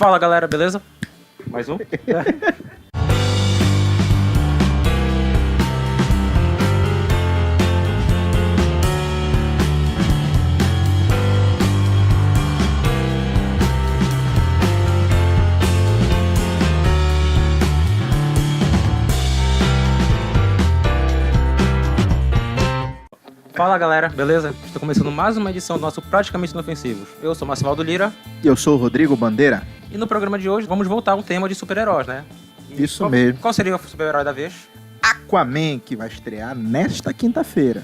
Fala galera, beleza? Mais um? Fala galera, beleza? Estou começando mais uma edição do nosso Praticamente Inofensivos. Eu sou Marcivaldo Lira. E eu sou o Rodrigo Bandeira. E no programa de hoje vamos voltar a um tema de super-heróis, né? Isso mesmo. Qual seria o super-herói da vez? Aquaman, que vai estrear nesta quinta-feira.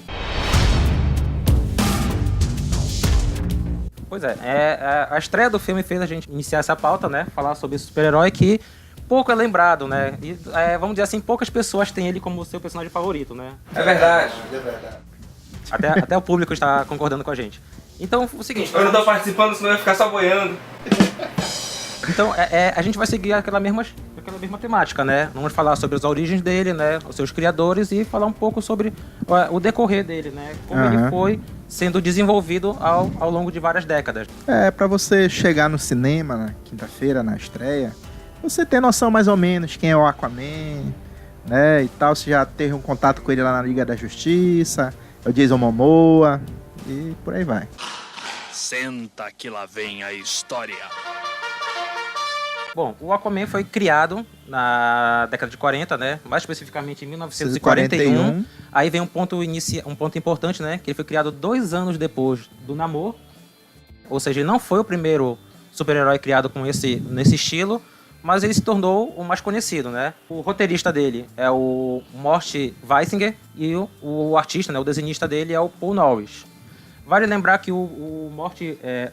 Pois é, a estreia do filme fez a gente iniciar essa pauta, né? Falar sobre esse super-herói que pouco é lembrado, né? E, vamos dizer assim, poucas pessoas têm ele como seu personagem favorito, né? É verdade. Até o público está concordando com a gente. Então, o seguinte... Eu não tô participando, senão eu ia ficar só boiando. Então, a gente vai seguir aquela mesma temática, né? Vamos falar sobre as origens dele, né? Os seus criadores e falar um pouco sobre o decorrer dele, né? Como ele foi sendo desenvolvido ao longo de várias décadas. Pra você chegar no cinema na quinta-feira, na estreia, você ter noção mais ou menos quem é o Aquaman, né? E tal, você já teve um contato com ele lá na Liga da Justiça, é o Jason Momoa e por aí vai. Senta que lá vem a história. Bom, o Aquaman foi criado na década de 40, né? Mais especificamente em 1941. Aí vem um ponto importante, né? Que ele foi criado 2 anos depois do Namor. Ou seja, ele não foi o primeiro super-herói criado nesse estilo, mas ele se tornou o mais conhecido, né? O roteirista dele é o Mort Weisinger e o artista, né? O desenhista dele é o Paul Norris. Vale lembrar que o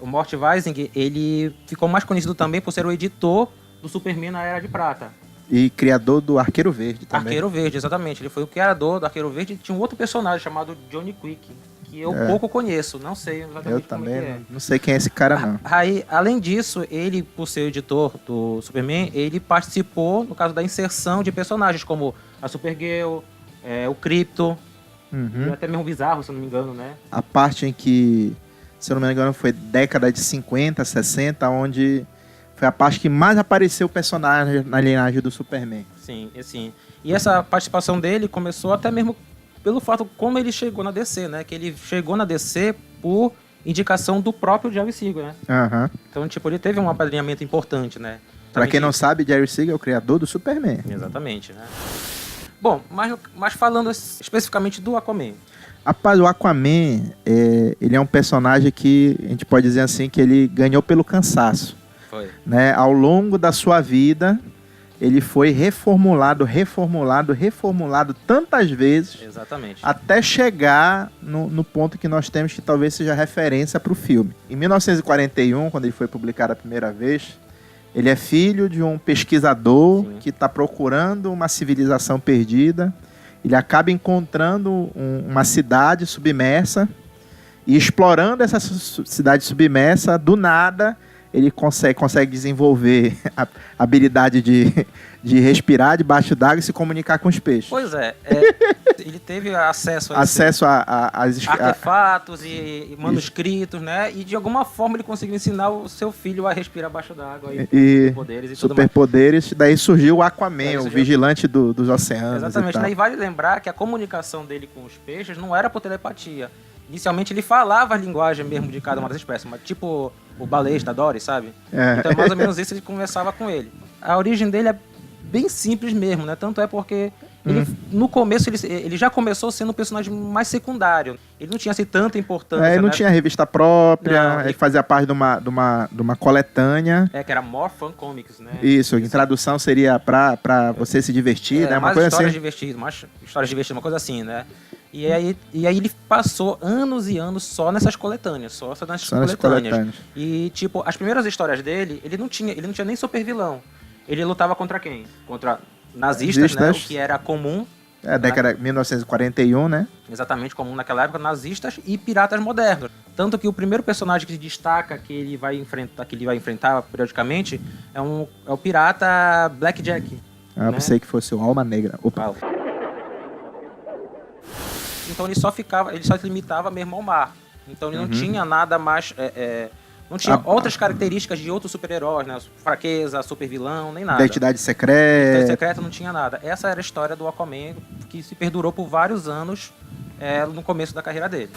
Mort Weisinger, ele ficou mais conhecido também por ser o editor do Superman na Era de Prata. E criador do Arqueiro Verde também. Arqueiro Verde, exatamente. Ele foi o criador do Arqueiro Verde. Tinha um outro personagem chamado Johnny Quick, que eu pouco conheço, não sei exatamente eu como também é que é. não sei quem é esse cara, não. Aí, além disso, ele, por ser editor do Superman, ele participou, no caso da inserção de personagens como a Supergirl, o Krypto, e até mesmo o Bizarro, se eu não me engano, né? A parte em que, se eu não me engano, foi década de 50, 60, onde foi a parte que mais apareceu o personagem na linhagem do Superman. Sim, sim. E essa participação dele começou até mesmo pelo fato como ele chegou na DC, né? Que ele chegou na DC por indicação do próprio Jerry Siegel, né? Então, tipo, ele teve um apadrinhamento importante, né? Pra quem não sabe, Jerry Siegel é o criador do Superman. Exatamente, né? Bom, mas falando especificamente do Aquaman. Rapaz, o Aquaman, ele é um personagem que a gente pode dizer assim que ele ganhou pelo cansaço. Foi. Né? Ao longo da sua vida, ele foi reformulado tantas vezes. Exatamente. Até chegar no ponto que nós temos que talvez seja referência para o filme. Em 1941, quando ele foi publicado a primeira vez, ele é filho de um pesquisador que está procurando uma civilização perdida. Ele acaba encontrando uma cidade submersa e explorando essa cidade submersa, do nada, ele consegue desenvolver a habilidade de respirar debaixo d'água e se comunicar com os peixes. Pois ele teve acesso a artefatos e manuscritos, né? E de alguma forma ele conseguiu ensinar o seu filho a respirar abaixo d'água e superpoderes e tudo mais. Superpoderes, daí surgiu o Aquaman, o vigilante dos oceanos. Exatamente, e vale lembrar que a comunicação dele com os peixes não era por telepatia. Inicialmente ele falava a linguagem mesmo de cada uma das espécies, mas tipo o balês da Dory, sabe? Então mais ou menos isso, ele conversava com ele. A origem dele é bem simples mesmo, né? Tanto é porque no começo ele já começou sendo um personagem mais secundário. Ele não tinha assim tanta importância. Ele não tinha revista própria, Não, ele fazia parte de uma coletânea. Que era More Fun Comics, né? Isso, em tradução seria pra você se divertir, né? Uma mais coisa histórias assim. divertidas, mais histórias divertidas, uma coisa assim, né? E aí ele passou anos e anos só nessas coletâneas, só nas coletâneas. E, tipo, as primeiras histórias dele, ele não tinha nem super vilão. Ele lutava contra quem? Contra nazistas, né? O que era comum. Década de 1941, né? Exatamente, comum naquela época, nazistas e piratas modernos. Tanto que o primeiro personagem que se destaca, que ele vai enfrentar periodicamente, é o pirata Blackjack. Ah, né? Pensei que fosse o Alma Negra. Opa. Então ele só se limitava mesmo ao mar. Então ele não tinha nada mais... Não tinha outras características de outros super-heróis, né? Fraqueza, super-vilão, nem nada. Identidade secreta. Identidade secreta não tinha nada. Essa era a história do Aquaman, que se perdurou por vários anos no começo da carreira dele.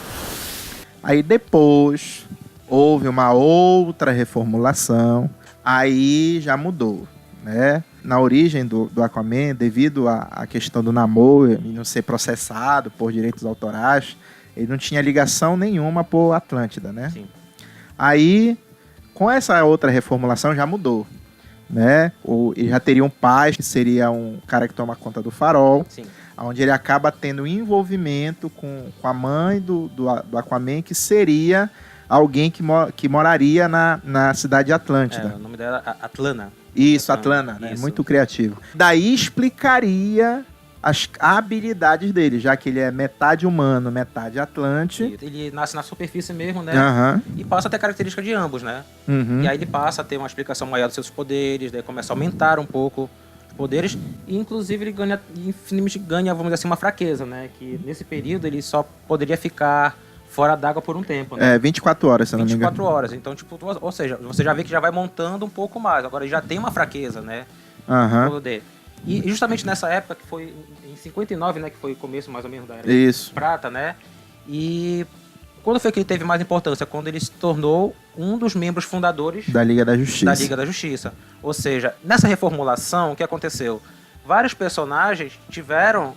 Aí depois houve uma outra reformulação, aí já mudou, né? Na origem do Aquaman, devido à questão do Namor e não ser processado por direitos autorais, ele não tinha ligação nenhuma por Atlântida, né? Sim. Aí, com essa outra reformulação, já mudou, né? Ele já teria um pai, que seria um cara que toma conta do farol, Sim. onde ele acaba tendo envolvimento com a mãe do Aquaman, que seria alguém que moraria na cidade de Atlântida. O nome dela é Atlana. Isso, Atlana, né? Isso. Muito criativo. Daí explicaria as habilidades dele, já que ele é metade humano, metade Atlante. Ele nasce na superfície mesmo, né? Aham. E passa a ter característica de ambos, né? Uhum. E aí ele passa a ter uma explicação maior dos seus poderes, daí começa a aumentar um pouco os poderes, e inclusive ele ganha, vamos dizer assim, uma fraqueza, né? Que nesse período ele só poderia ficar fora d'água por um tempo, né? 24 horas, se eu não me engano. 24 horas. Então, tipo, ou seja, você já vê que já vai montando um pouco mais. Agora ele já tem uma fraqueza, né? Aham. Poder. E justamente nessa época, que foi em 59, né? Que foi o começo mais ou menos da Era Isso. Prata, né? E quando foi que ele teve mais importância? Quando ele se tornou um dos membros fundadores Da Liga da Justiça. da Liga da Justiça. Ou seja, nessa reformulação, o que aconteceu? Vários personagens tiveram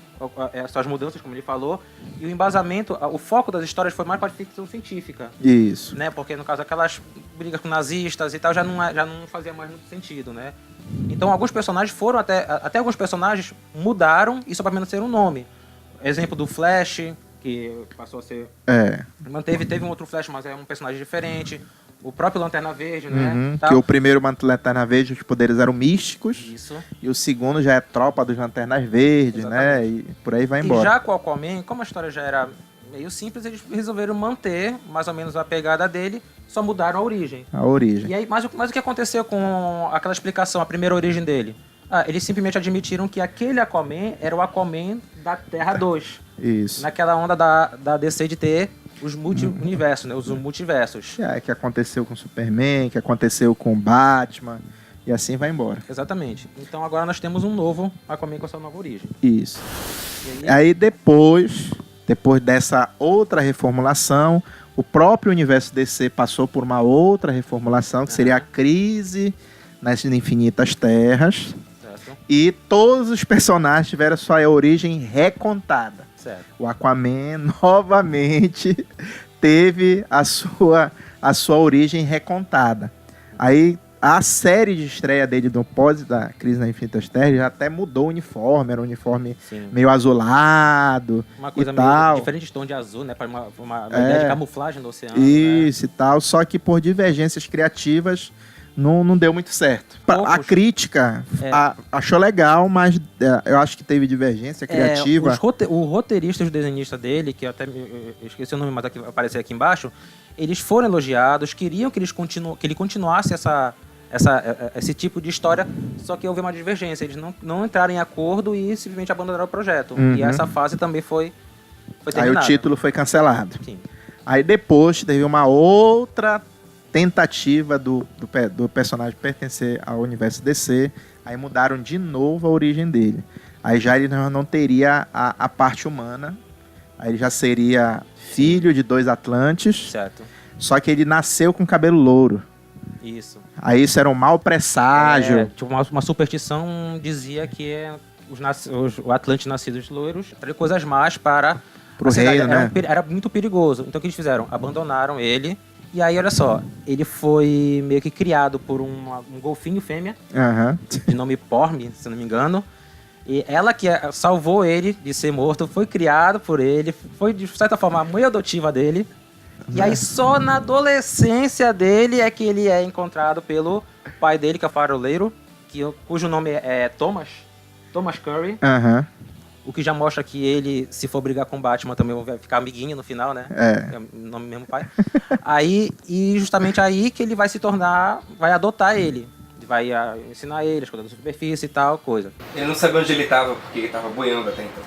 essas mudanças, como ele falou, e o embasamento, o foco das histórias foi mais para a ficção científica. Isso. Né? Porque, no caso, aquelas brigas com nazistas e tal já não fazia mais muito sentido, né? Então, alguns personagens foram até alguns personagens mudaram e só para menos ser um nome. Exemplo do Flash, que passou a ser... Teve um outro Flash, mas é um personagem diferente. O próprio Lanterna Verde, né? Uhum, Tal. que o primeiro Lanterna Verde, os poderes eram místicos. Isso. E o segundo já é Tropa dos Lanternas Verdes, né? E por aí vai embora. E já com o Aquaman, como a história já era meio simples, eles resolveram manter mais ou menos a pegada dele, só mudaram a origem. A origem. E aí, mas o que aconteceu com aquela explicação, a primeira origem dele? Eles simplesmente admitiram que aquele Aquaman era o Aquaman da Terra 2. Isso. Naquela onda da DC de ter os multi-universos, né? Os multiversos. Que aconteceu com o Superman, que aconteceu com o Batman, e assim vai embora. Exatamente. Então agora nós temos um novo Aquaman com essa nova origem. Isso. E Aí depois dessa outra reformulação, o próprio universo DC passou por uma outra reformulação, que seria a crise nas infinitas terras. Certo. E todos os personagens tiveram sua origem recontada. Certo. O Aquaman novamente teve a sua origem recontada. Aí a série de estreia dele do pós da Crise nas Infinitas Terras já até mudou o uniforme, era um uniforme meio azulado. Uma coisa e meio tal. diferente de tom de azul, né? Para uma ideia de camuflagem do oceano. Isso, né? E tal. Só que por divergências criativas não deu muito certo. A crítica achou legal, mas eu acho que teve divergência criativa. O roteirista e o desenhista dele, que eu esqueci o nome, mas vai aparecer aqui embaixo, eles foram elogiados, queriam que ele continuasse esse tipo de história, só que houve uma divergência. Eles não entraram em acordo e simplesmente abandonaram o projeto. Uhum. E essa fase também foi terminada. Aí o título foi cancelado. Sim. Aí depois teve uma outra tentativa do personagem pertencer ao universo DC, aí mudaram de novo a origem dele. Aí já ele não teria a parte humana, aí ele já seria filho de 2 Atlantes, Certo. só que ele nasceu com cabelo louro. Isso. Aí isso era um mau presságio. Tipo, uma superstição dizia que o Atlante nascidos loiros traria coisas más para Pro reino, né? Era muito perigoso. Então o que eles fizeram? Abandonaram ele. E aí, olha só, ele foi meio que criado por um golfinho fêmea, de nome Porme, se não me engano. E ela que salvou ele de ser morto, foi criado por ele, foi de certa forma a mãe adotiva dele. E aí só na adolescência dele é que ele é encontrado pelo pai dele, que é o faroleiro, cujo nome é Thomas Curry. O que já mostra que ele, se for brigar com o Batman, também vai ficar amiguinho no final, né? É o nome mesmo pai. E justamente aí que ele vai vai adotar ele. Vai ensinar ele, as coisas da superfície e tal, coisa. Ele não sabia onde ele tava, porque ele tava boiando até então.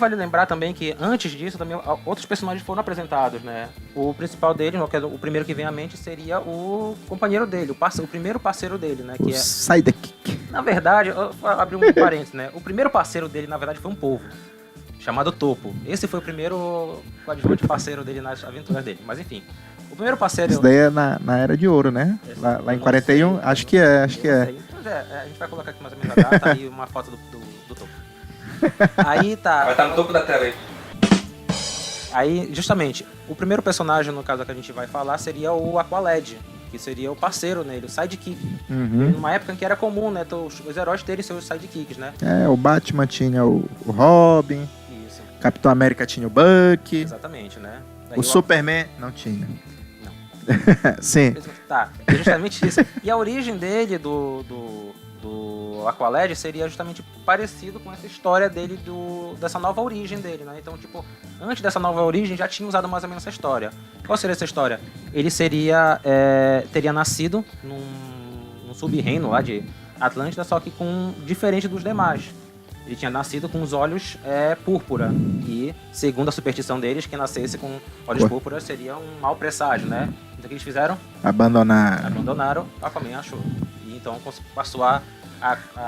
vale lembrar também que antes disso também outros personagens foram apresentados, né? O principal dele, o primeiro que vem à mente, seria o companheiro dele, o primeiro parceiro dele, né? O Que Sidekick. Na verdade, eu vou abrir um parênteses, né? O primeiro parceiro dele, na verdade, foi um polvo, chamado Topo. Esse foi o primeiro coadjuvante parceiro dele nas aventuras dele. Mas enfim, o primeiro parceiro... Isso daí é na Era de Ouro, né? Lá em 41, acho que é. Pois é, a gente vai colocar aqui mais ou menos a data e uma foto do Topo. Aí tá... Vai estar no topo da tela aí. Aí, justamente, o primeiro personagem, no caso que a gente vai falar, seria o Aqualad, que seria o parceiro nele, o sidekick. Numa época em que era comum, né, os heróis terem seus sidekicks, né? O Batman tinha o Robin, Isso. Capitão América tinha o Bucky, Exatamente, né? Daí o Superman não tinha. Não. Sim. Tá, é justamente isso. E a origem dele, do Aqualad, seria justamente parecido com essa história dele, dessa nova origem dele, né? Então, tipo, antes dessa nova origem, já tinha usado mais ou menos essa história. Qual seria essa história? Ele teria nascido num sub-reino lá de Atlântida, só que diferente dos demais. Ele tinha nascido com os olhos púrpura. E, segundo a superstição deles, quem nascesse com olhos púrpuras seria um mau presságio, né? Então o que eles fizeram? Abandonaram, Aquaman achou. E então passou a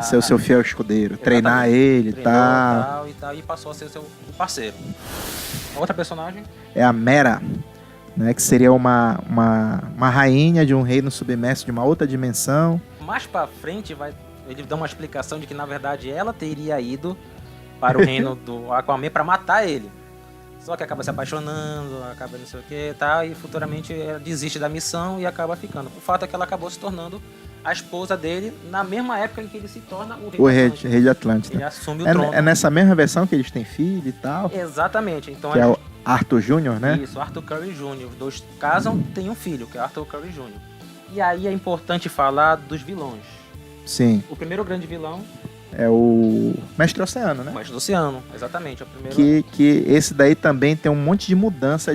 ser o seu fiel escudeiro, treinar ele e tal. E passou a ser seu parceiro. A outra personagem? É a Mera, né? Que seria uma rainha de um reino submerso de uma outra dimensão. Mais pra frente ele dá uma explicação de que, na verdade, ela teria ido para o reino do Aquaman para matar ele. Só que acaba se apaixonando, acaba não sei o que e tal, e futuramente ela desiste da missão e acaba ficando. O fato é que ela acabou se tornando a esposa dele na mesma época em que ele se torna o rei de Atlântida. Ele assume o trono. É nessa mesma versão que eles têm filho e tal? Exatamente. Então, que é o Arthur Jr., né? Isso, Arthur Curry Jr. Os dois casam, tem um filho, que é Arthur Curry Jr. E aí é importante falar dos vilões. Sim. O primeiro grande vilão é o Mestre Oceano, né? O Mestre do Oceano, exatamente. É o primeiro... que esse daí também tem um monte de mudança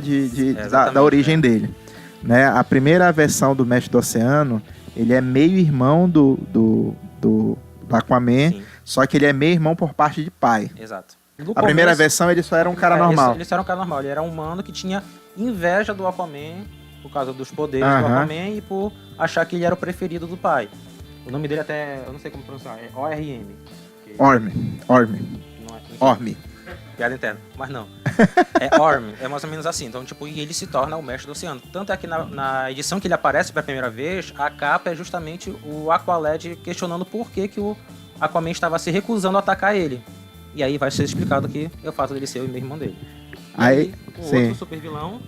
da origem dele. Né? A primeira versão do Mestre do Oceano, ele é meio irmão do Aquaman, sim, só que ele é meio irmão por parte de pai. Exato. A primeira versão ele só era um cara normal. Ele só era um cara normal, ele era um humano que tinha inveja do Aquaman por causa dos poderes do Aquaman e por achar que ele era o preferido do pai. O nome dele até, eu não sei como pronunciar, é O-R-M. Orm. Piada interna, mas não. É Orm, é mais ou menos assim. Então, tipo, e ele se torna o Mestre do Oceano. Tanto é que na edição que ele aparece pela primeira vez, a capa é justamente o Aqualad questionando por que o Aquaman estava se recusando a atacar ele. E aí vai ser explicado que é o fato dele ser o irmão dele. Aí, o outro super vilão...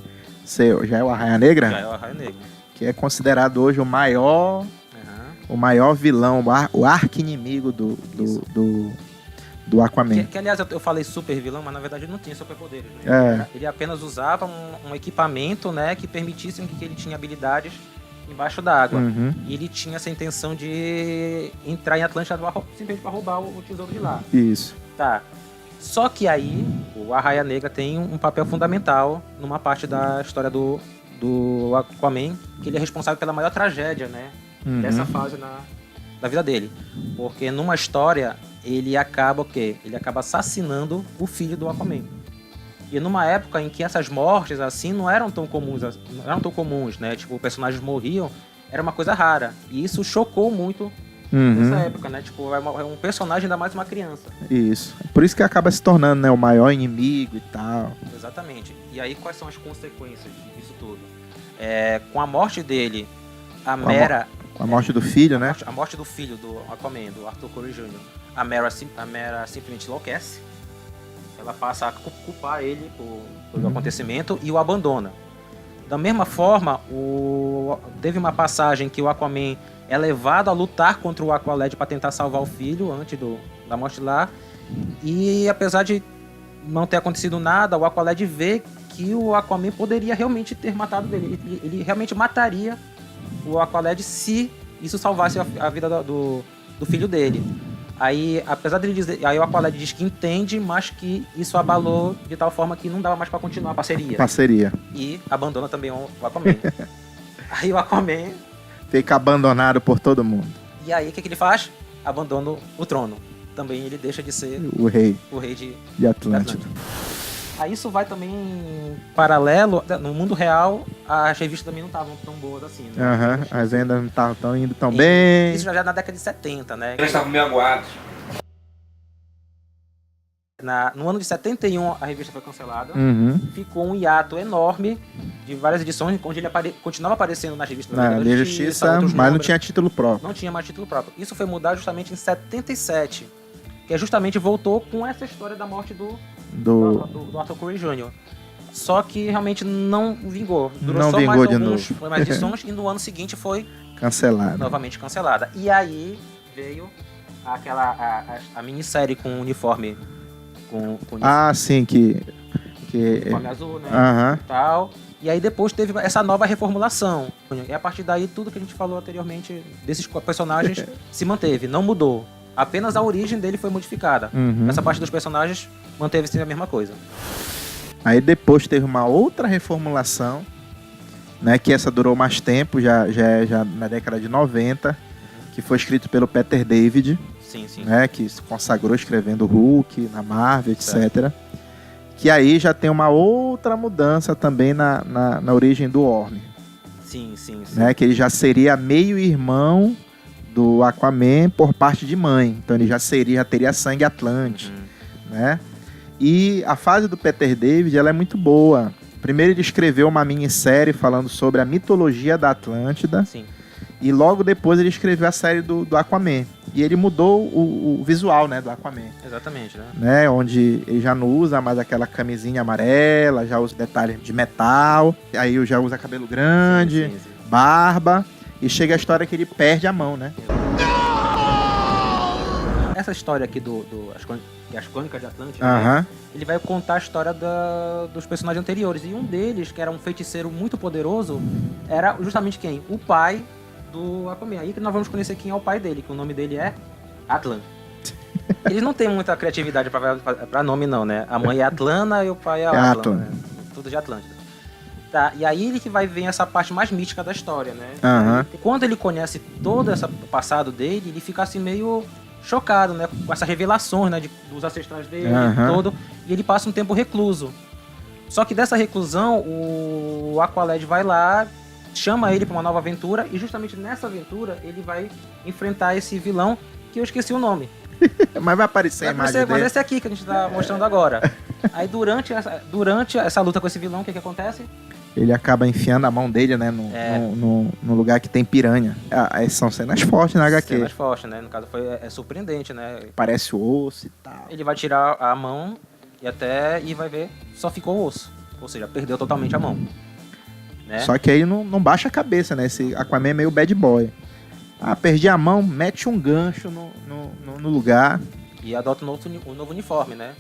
Já é o Arraia Negra? Já é o Arraia Negra. Que é considerado hoje o maior vilão, o arqui-inimigo do Aquaman. Que aliás, eu falei super vilão, mas na verdade ele não tinha superpoderes. Né? Ele apenas usava um equipamento, né, que permitisse que ele tinha habilidades embaixo d'água. E ele tinha essa intenção de entrar em Atlântida simplesmente para roubar o tesouro de lá. Isso. Tá. Só que aí o Arraia Negra tem um papel fundamental numa parte da história do Aquaman, que ele é responsável pela maior tragédia, né, dessa fase da vida dele. Porque numa história ele acaba Ele acaba assassinando o filho do Aquaman. E numa época em que essas mortes assim não eram tão comuns, né? Tipo, personagens morriam, era uma coisa rara. E isso chocou muito nessa época, né? Tipo, é um personagem, ainda mais uma criança. Isso. Por isso que acaba se tornando, né, o maior inimigo e tal. Exatamente. E aí quais são as consequências disso tudo? Com a morte dele, a Mera... Com a morte do filho, né? A morte do filho do Aquaman, do Arthur Curry Jr. A Mera simplesmente enlouquece. Ela passa a culpar ele pelo acontecimento e o abandona. Da mesma forma, teve uma passagem que o Aquaman é levado a lutar contra o Aqualad para tentar salvar o filho antes da morte lá. E apesar de não ter acontecido nada, o Aqualad vê que o Aquaman poderia realmente ter matado ele. Ele realmente mataria o Aqualad se isso salvasse a vida do filho dele. Aí, apesar dele dizer, aí o Aqualad diz que entende, mas que isso abalou de tal forma que não dava mais para continuar a parceria. E abandona também o Aquaman. Aí o Aquaman fica abandonado por todo mundo. E aí o que ele faz? Abandona o trono. também ele deixa de ser O rei o rei de Atlântida. Aí isso vai também paralelo, no mundo real, as revistas também não estavam tão boas assim, né? Aham, as vendas não estavam tão indo tão bem. Isso já na década de 70, né? Eles estavam meio aguados. No ano de 71, a revista foi cancelada. Uhum. Ficou um hiato enorme de várias edições, onde ele continuava aparecendo nas revistas da Na Liga da Liga da Justiça, outros mas não números. tinha título próprio. Não tinha mais título próprio. Isso foi mudado justamente em 77, que é justamente voltou com essa história da morte do Arthur Curry Jr. Só que realmente não vingou. Durou Não só vingou mais de alguns, novo. foi mais edições, e no ano seguinte foi Cancelado. novamente cancelada. E aí veio a minissérie com uniforme Ah, sim, que uniforme azul, né? Aham. E tal. E aí depois teve essa nova reformulação. E a partir daí tudo que a gente falou anteriormente desses personagens se manteve, não mudou. Apenas a origem dele foi modificada. Uhum. Essa parte dos personagens manteve-se a mesma coisa. Aí depois teve uma outra reformulação, né, que essa durou mais tempo, já na década de 90, que foi escrito pelo Peter David, Sim. né, que se consagrou escrevendo Hulk, na Marvel, etc. Que aí já tem uma outra mudança também na origem do Orm, Sim. né, que ele já seria meio-irmão do Aquaman por parte de mãe. Então ele já teria sangue Atlante, né? E a fase do Peter David, ela é muito boa. Primeiro ele escreveu uma minissérie falando sobre a mitologia da Atlântida. Sim. E logo depois ele escreveu a série do Aquaman. E ele mudou o visual, né, do Aquaman. Exatamente, né? Né, onde ele já não usa mais aquela camisinha amarela, já usa detalhes de metal. Aí já usa cabelo grande, Sim. barba. E chega a história que ele perde a mão, né? Essa história aqui as Crônicas de Atlântida, Aham. né? Ele vai contar a história dos personagens anteriores. E um deles, que era um feiticeiro muito poderoso, era justamente quem? O pai do Aquaman. Aí que nós vamos conhecer quem é o pai dele, que o nome dele é Atlan. Eles não têm muita criatividade pra nome, não, né? A mãe é Atlana e o pai é Atlan. Né? Tudo de Atlântida. Tá, e aí ele que vai ver essa parte mais mística da história, né? Aham. Quando ele conhece todo esse passado dele, ele fica assim meio chocado, né? Com essas revelações, né? Dos ancestrais dele e todo. E ele passa um tempo recluso. Só que dessa reclusão, o Aqualad vai lá, chama ele pra uma nova aventura. E justamente nessa aventura, ele vai enfrentar esse vilão, que eu esqueci o nome. Mas vai aparecer a imagem Mas dele. esse aqui que a gente tá mostrando agora. Aí durante essa luta com esse vilão, o que acontece? Ele acaba enfiando a mão dele, né, no lugar que tem piranha. São cenas fortes na HQ. Cenas fortes, né? No caso é surpreendente, né? Parece o osso e tal. Ele vai tirar a mão e vai ver, só ficou o osso. Ou seja, perdeu totalmente a mão. Né? Só que aí não baixa a cabeça, né? Esse Aquaman é meio bad boy. Ah, perdi a mão, mete um gancho no lugar. E adota um novo uniforme, né?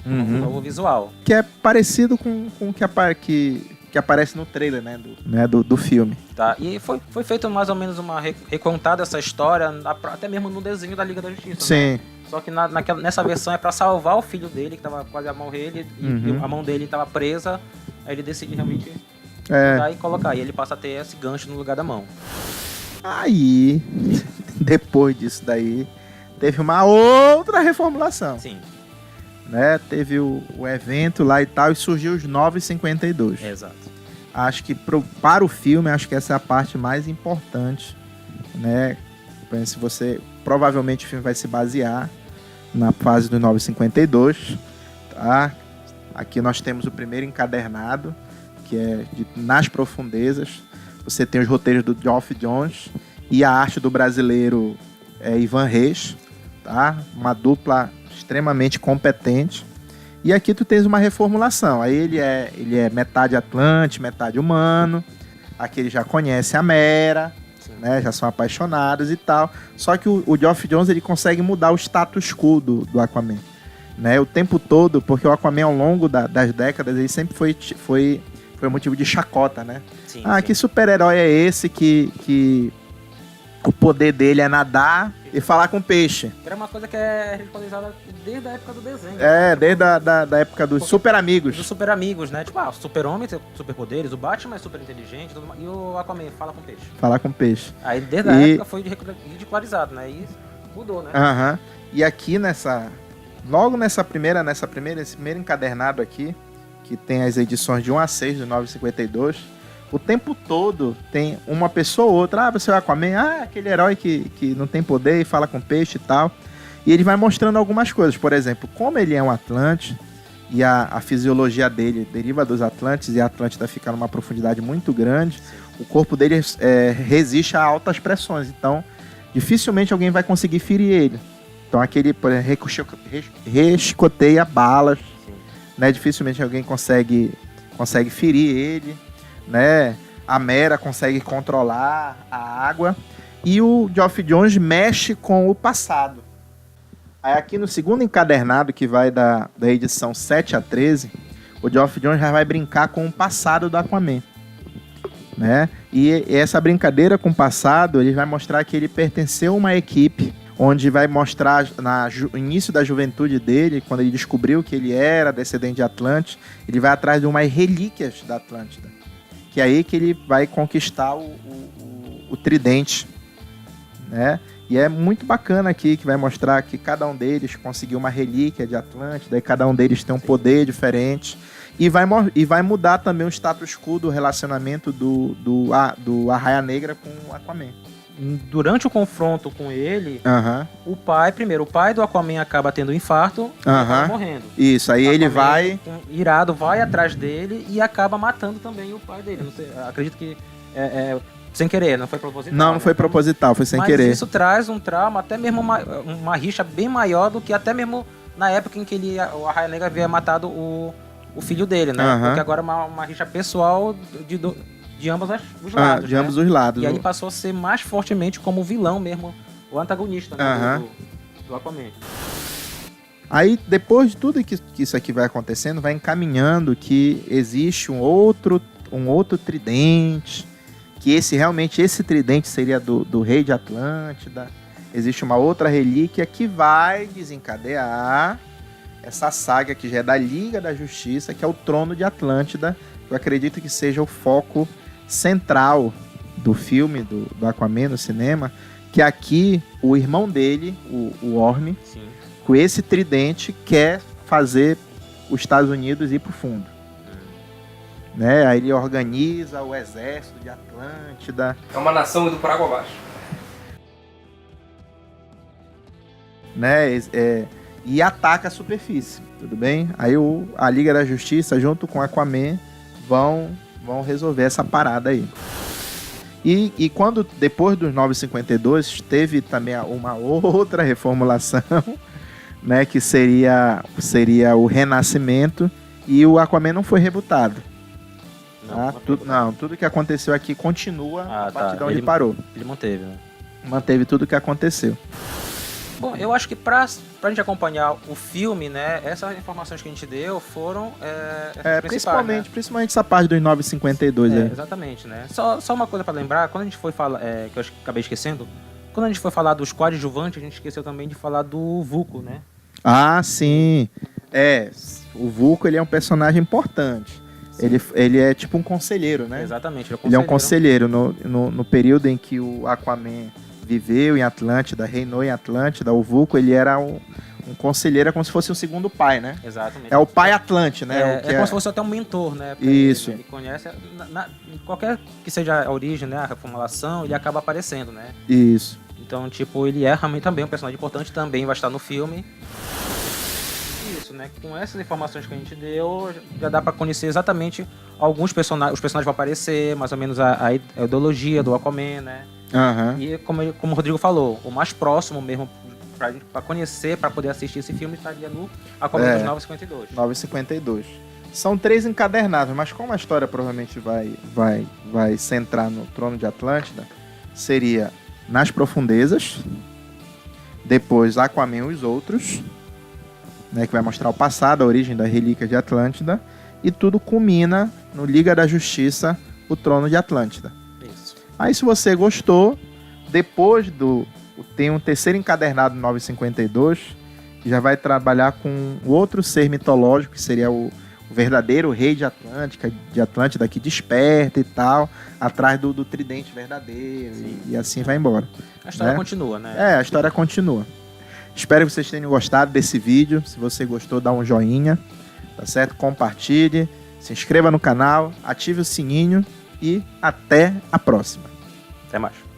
Uhum. Um novo visual. Que é parecido com o que aparece no trailer, né? Do filme. Tá? E foi feito mais ou menos uma recontada essa história, até mesmo no desenho da Liga da Justiça. Sim. Né? Só que nessa versão é pra salvar o filho dele, que tava quase a morrer, e a mão dele tava presa. Aí ele decide realmente mudar e colocar. E ele passa a ter esse gancho no lugar da mão. Aí, depois disso daí, teve uma outra reformulação. Sim. Né? Teve o evento lá e tal, e surgiu os 952. Exato. Acho que para o filme, acho que essa é a parte mais importante, né? Se você, provavelmente o filme vai se basear na fase do 952, tá? Aqui nós temos o primeiro encadernado, que é Nas Profundezas. Você tem os roteiros do Geoff Johns e a arte do brasileiro Ivan Reis, tá? Uma dupla extremamente competente. E aqui tu tens uma reformulação. Aí ele é metade Atlante, metade humano. Aqui ele já conhece a Mera, né? Já são apaixonados e tal. Só que o Geoff Johns, ele consegue mudar o status quo do Aquaman, né? O tempo todo, porque o Aquaman ao longo das décadas, ele sempre foi motivo de chacota, né? Sim, que super-herói é esse que o poder dele é nadar e falar com peixe? Era uma coisa que é ridicularizada desde a época do desenho. Desde da época dos Super Amigos. Dos Super Amigos, né? Tipo, o Super-Homem tem superpoderes, o Batman é super inteligente, e o Aquaman fala com peixe. Falar com peixe. Aí desde a época foi ridicularizado, né? E mudou, né? Aham. E aqui logo esse primeiro encadernado aqui, que tem as edições de 1 a 6 do 952, o tempo todo tem uma pessoa ou outra, você é o Aquaman, aquele herói que não tem poder e fala com peixe e tal. E ele vai mostrando algumas coisas, por exemplo, como ele é um Atlante, e a fisiologia dele deriva dos Atlantes, e a Atlântida fica numa profundidade muito grande, o corpo dele resiste a altas pressões, então dificilmente alguém vai conseguir ferir ele. Então aquele, por exemplo, rescoteia balas, né? Dificilmente alguém consegue ferir ele, né? A Mera consegue controlar a água, e o Geoff Johns mexe com o passado. Aí aqui no segundo encadernado, que vai da edição 7 a 13, o Geoff Johns já vai brincar com o passado do Aquaman, né? E essa brincadeira com o passado, ele vai mostrar que ele pertenceu a uma equipe, onde vai mostrar no início da juventude dele, quando ele descobriu que ele era descendente de Atlante, ele vai atrás de umas relíquias da Atlântida, que é aí que ele vai conquistar o tridente, né? E é muito bacana aqui, que vai mostrar que cada um deles conseguiu uma relíquia de Atlântida, e cada um deles tem um poder diferente. E vai mudar também o status quo do relacionamento do Arraia Negra com o Aquaman. Durante o confronto com ele, o pai do Aquaman acaba tendo um infarto e acaba morrendo. Isso, aí ele vai... Irado, vai atrás dele e acaba matando também o pai dele. Não sei, acredito que sem querer, não foi proposital. Não foi proposital, foi sem querer. Mas isso traz um trauma, até mesmo uma rixa bem maior do que até mesmo na época em que o Arraia Negra havia matado o filho dele, né? Porque agora é uma rixa pessoal de ambos os lados. De ambos os lados. E aí ele passou a ser mais fortemente como vilão mesmo, o antagonista, né, do Aquaman. Aí, depois de tudo que isso aqui vai acontecendo, vai encaminhando que existe um outro tridente, que esse tridente seria do rei de Atlântida. Existe uma outra relíquia que vai desencadear essa saga que já é da Liga da Justiça, que é o Trono de Atlântida. Eu acredito que seja o foco central do filme, do Aquaman no cinema, que aqui o irmão dele, o Orm, com esse tridente, quer fazer os Estados Unidos ir pro fundo. Né? Aí ele organiza o exército de Atlântida. É uma nação indo por água abaixo. Né? E ataca a superfície, tudo bem? Aí a Liga da Justiça, junto com o Aquaman, vão resolver essa parada aí. E quando, depois dos 952, teve também uma outra reformulação, né? Que seria o Renascimento, e o Aquaman não foi rebutado. Tudo que aconteceu aqui continua a partir de onde ele parou. Ele manteve, né? Manteve tudo que aconteceu. Bom, eu acho que pra gente acompanhar o filme, né, essas informações que a gente deu foram principalmente essa parte dos 952 aí. Exatamente, né? Só uma coisa pra lembrar, quando a gente foi falar, que eu acabei esquecendo, quando a gente foi falar dos coadjuvantes, a gente esqueceu também de falar do Vulko, né? Ah, sim. O Vulko, ele é um personagem importante. Ele é tipo um conselheiro, né? Exatamente, ele é um conselheiro. No período em que o Aquaman viveu em Atlântida, reinou em Atlântida, o Vulko, ele era um conselheiro, como se fosse um segundo pai, né? Exatamente. É o pai Atlante, né? Como se fosse até um mentor, né? Isso. Ele conhece, qualquer que seja a origem, né? A reformulação, ele acaba aparecendo, né? Isso. Então, tipo, ele é realmente também um personagem importante, também vai estar no filme. Isso, né? Com essas informações que a gente deu, já dá pra conhecer exatamente alguns personagens. Os personagens vão aparecer, mais ou menos a ideologia do Aquaman, né? E como o Rodrigo falou, o mais próximo mesmo pra conhecer, pra poder assistir esse filme, estaria no Aquaman dos 952. 952. São 3 encadernados, mas como a história provavelmente vai centrar no Trono de Atlântida, seria Nas Profundezas, depois Aquaman e os Outros, né, que vai mostrar o passado, a origem da relíquia de Atlântida, e tudo culmina no Liga da Justiça, o Trono de Atlântida. Isso. Aí, se você gostou, depois tem um terceiro encadernado 952, que já vai trabalhar com o outro ser mitológico, que seria o o verdadeiro rei de Atlântida que desperta e tal, atrás do tridente verdadeiro, e assim vai embora. A história continua, né? A história continua. Espero que vocês tenham gostado desse vídeo. Se você gostou, dá um joinha, tá certo? Compartilhe, se inscreva no canal, ative o sininho e até a próxima. Até mais.